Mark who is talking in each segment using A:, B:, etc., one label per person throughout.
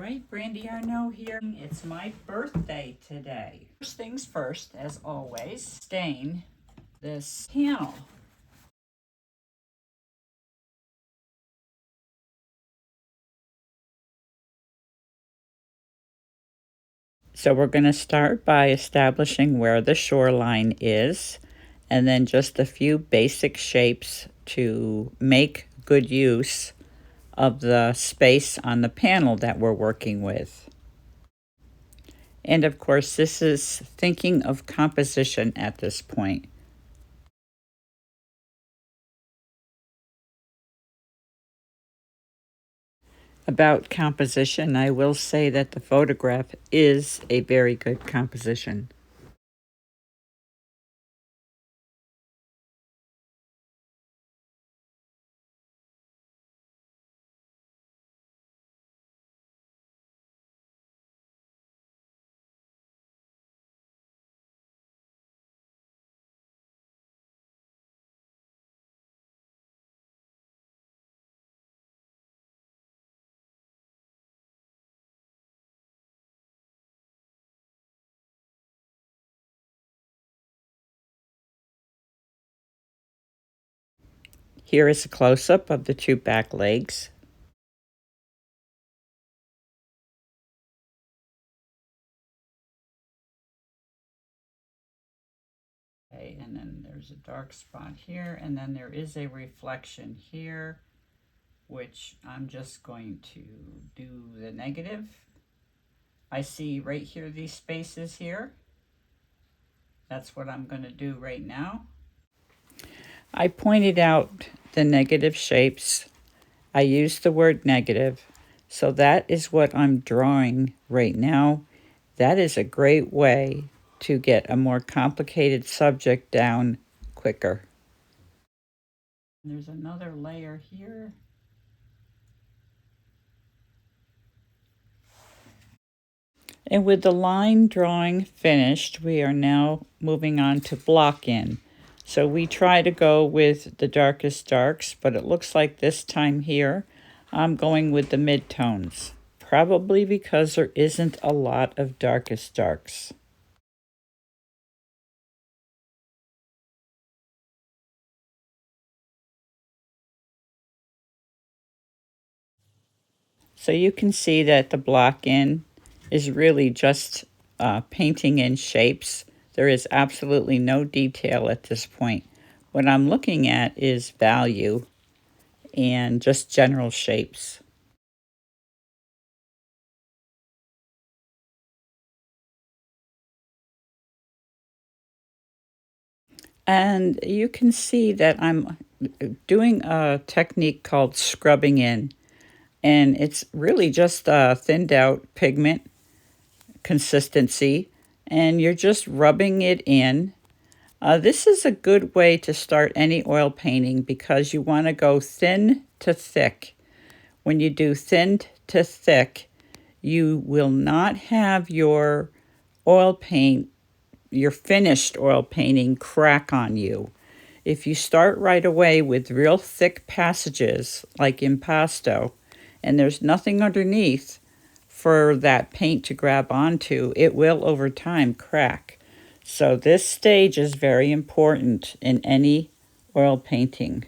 A: right, Brandy Arno here. It's my birthday today. First things first, as always, stain this panel. So we're going to start by establishing where the shoreline is, and then just a few basic shapes to make good use of the space on the panel that we're working with. And of course, this is thinking of composition at this point. About composition, I will say that the photograph is a very good composition. Here is a close-up of the two back legs. Okay, and then there's a dark spot here, and then there is a reflection here, which I'm just going to do the negative. I see right here these spaces here. That's what I'm going to do right now. I pointed out the negative shapes. I used the word negative. So that is what I'm drawing right now. That is a great way to get a more complicated subject down quicker. There's another layer here. And with the line drawing finished, we are now moving on to block in. So we try to go with the darkest darks, but it looks like this time here, I'm going with the midtones. Probably because there isn't a lot of darkest darks. So you can see that the block in is really just painting in shapes. There is absolutely no detail at this point. What I'm looking at is value and just general shapes. And you can see that I'm doing a technique called scrubbing in. And it's really just thinned out pigment consistency. And you're just rubbing it in. This is a good way to start any oil painting because you want to go thin to thick. When you do thin to thick, you will not have your oil paint, your finished oil painting, crack on you. If you start right away with real thick passages, like impasto, and there's nothing underneath for that paint to grab onto, it will over time crack. So this stage is very important in any oil painting.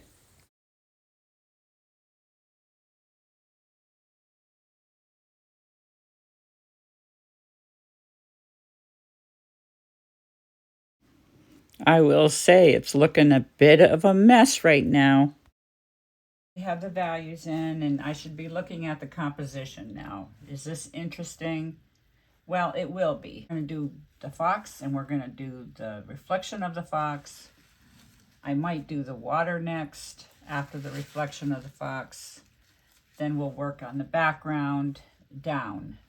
A: I will say it's looking a bit of a mess right now. We have the values in, and I should be looking at the composition now. Is this interesting? Well, it will be. We're going to do the fox, and we're going to do the reflection of the fox. I might do the water next after the reflection of the fox. Then we'll work on the background down.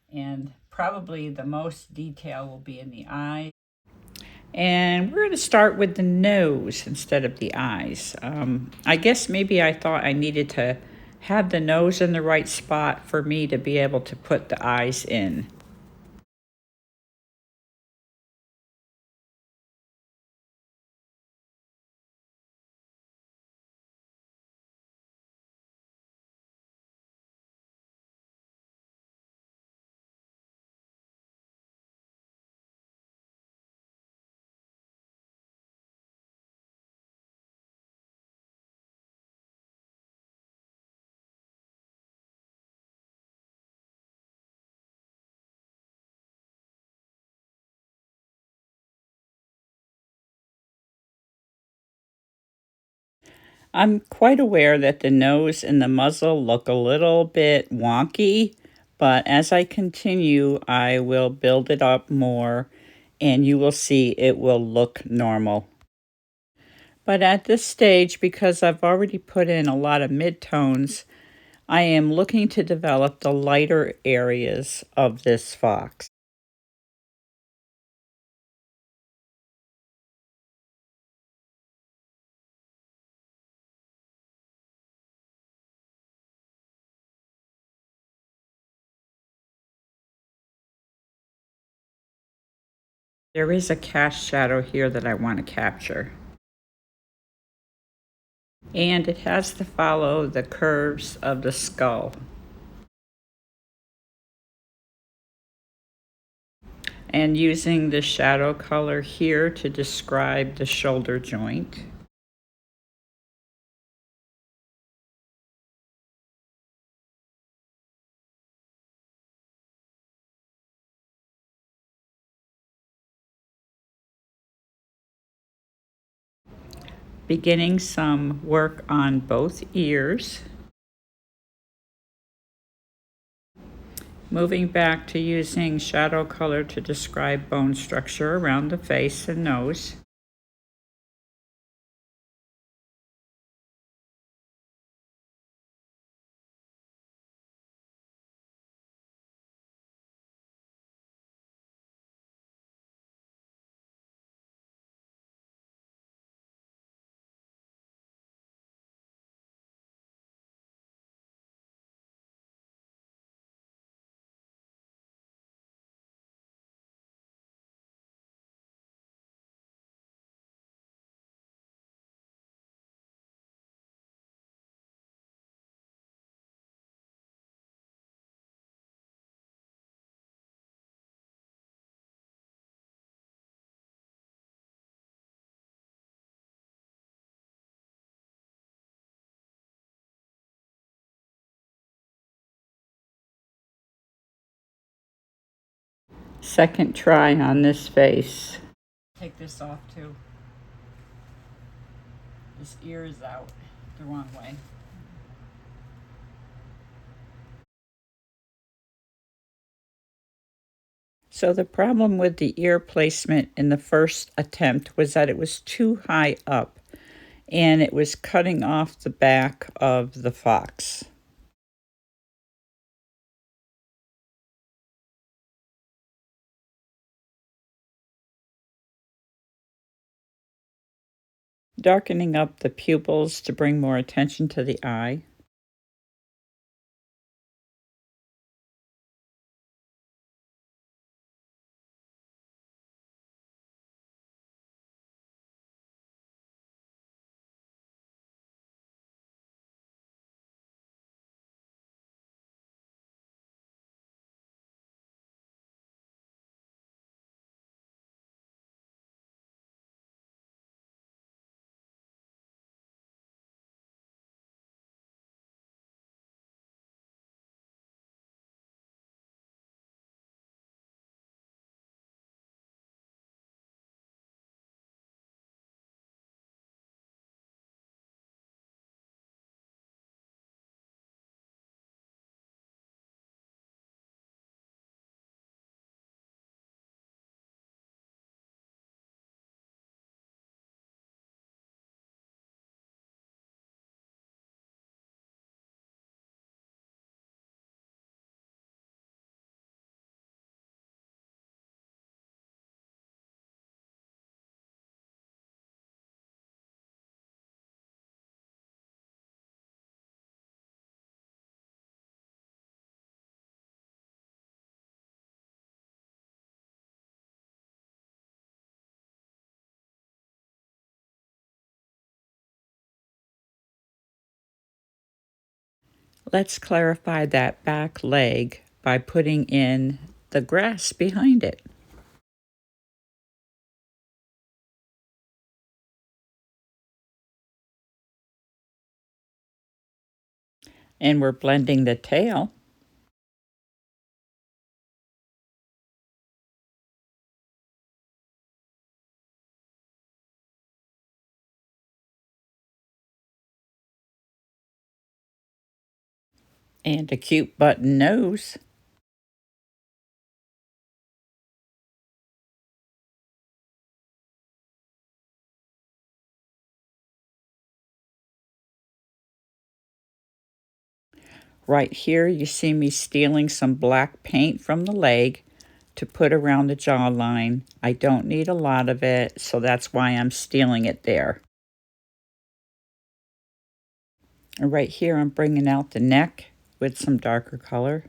A: And probably the most detail will be in the eye. And we're going to start with the nose instead of the eyes. I guess maybe I thought I needed to have the nose in the right spot for me to be able to put the eyes in. I'm quite aware that the nose and the muzzle look a little bit wonky, but as I continue, I will build it up more and you will see it will look normal. But at this stage, because I've already put in a lot of midtones, I am looking to develop the lighter areas of this fox. There is a cast shadow here that I want to capture. And it has to follow the curves of the skull. And using the shadow color here to describe the shoulder joint. Beginning some work on both ears. Moving back to using shadow color to describe bone structure around the face and nose. Second try on this face. Take this off too. This ear is out the wrong way. So the problem with the ear placement in the first attempt was that it was too high up and it was cutting off the back of the fox. Darkening up the pupils to bring more attention to the eye. Let's clarify that back leg by putting in the grass behind it. And we're blending the tail. And a cute button nose. Right here, you see me stealing some black paint from the leg to put around the jawline. I don't need a lot of it, so that's why I'm stealing it there. And right here, I'm bringing out the neck with some darker color.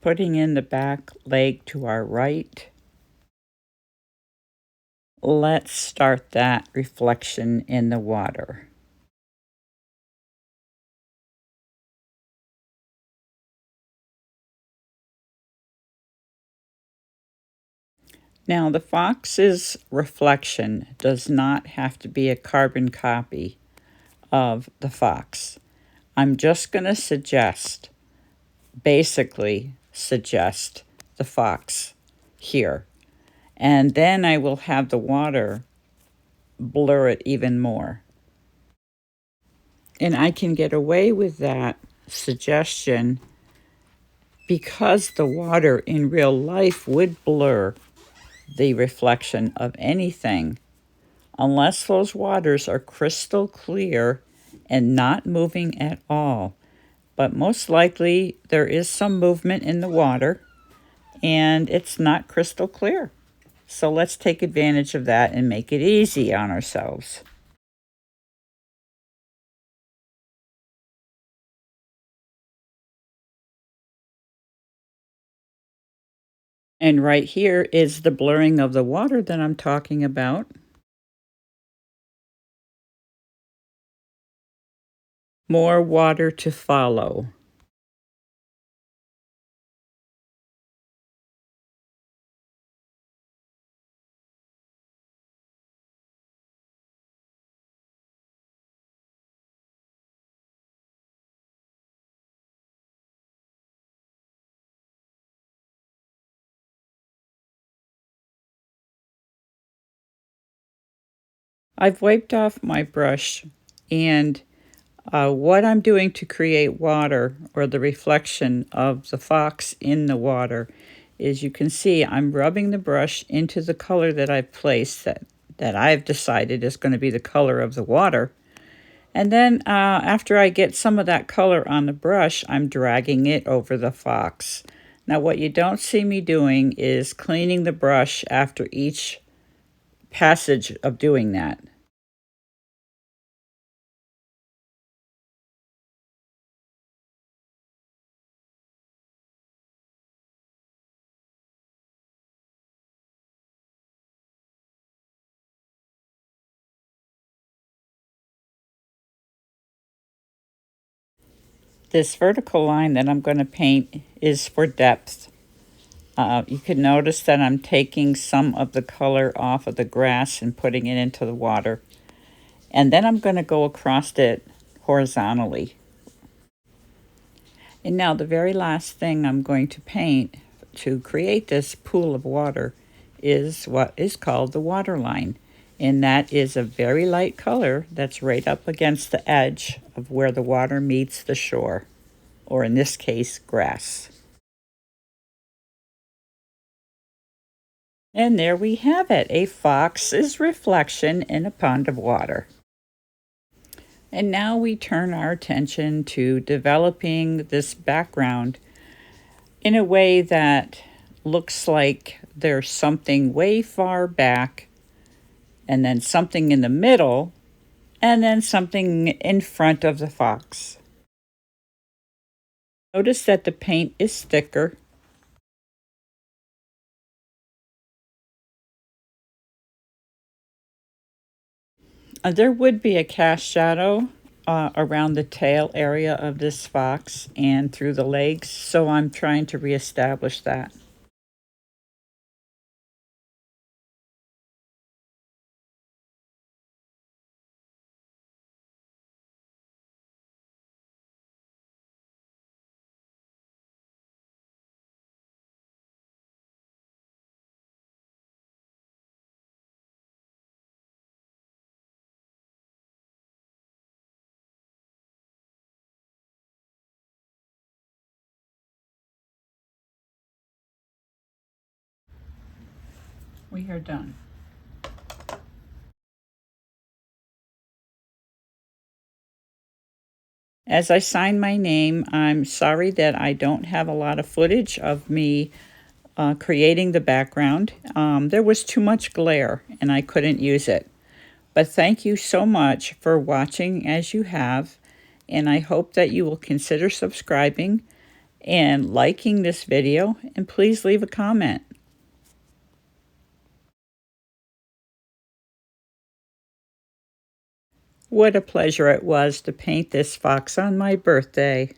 A: Putting in the back leg to our right. Let's start that reflection in the water. Now, the fox's reflection does not have to be a carbon copy of the fox. I'm just going to basically suggest the fox here. And then I will have the water blur it even more. And I can get away with that suggestion because the water in real life would blur the reflection of anything unless those waters are crystal clear and not moving at all. But most likely there is some movement in the water and it's not crystal clear. So let's take advantage of that and make it easy on ourselves. And right here is the blurring of the water that I'm talking about. More water to follow. I've wiped off my brush, and what I'm doing to create water or the reflection of the fox in the water is you can see I'm rubbing the brush into the color that I've placed that I've decided is going to be the color of the water. And then after I get some of that color on the brush, I'm dragging it over the fox. Now what you don't see me doing is cleaning the brush after each passage of doing that. This vertical line that I'm going to paint is for depth. You can notice that I'm taking some of the color off of the grass and putting it into the water. And then I'm going to go across it horizontally. And now the very last thing I'm going to paint to create this pool of water is what is called the water line. And that is a very light color that's right up against the edge of where the water meets the shore, or in this case, grass. And there we have it, a fox's reflection in a pond of water. And now we turn our attention to developing this background in a way that looks like there's something way far back, and then something in the middle, and then something in front of the fox. Notice that the paint is thicker. There would be a cast shadow around the tail area of this fox and through the legs, so I'm trying to reestablish that. We are done. As I sign my name, I'm sorry that I don't have a lot of footage of me creating the background. There was too much glare and I couldn't use it. But thank you so much for watching as you have, and I hope that you will consider subscribing and liking this video, and please leave a comment. What a pleasure it was to paint this fox on my birthday.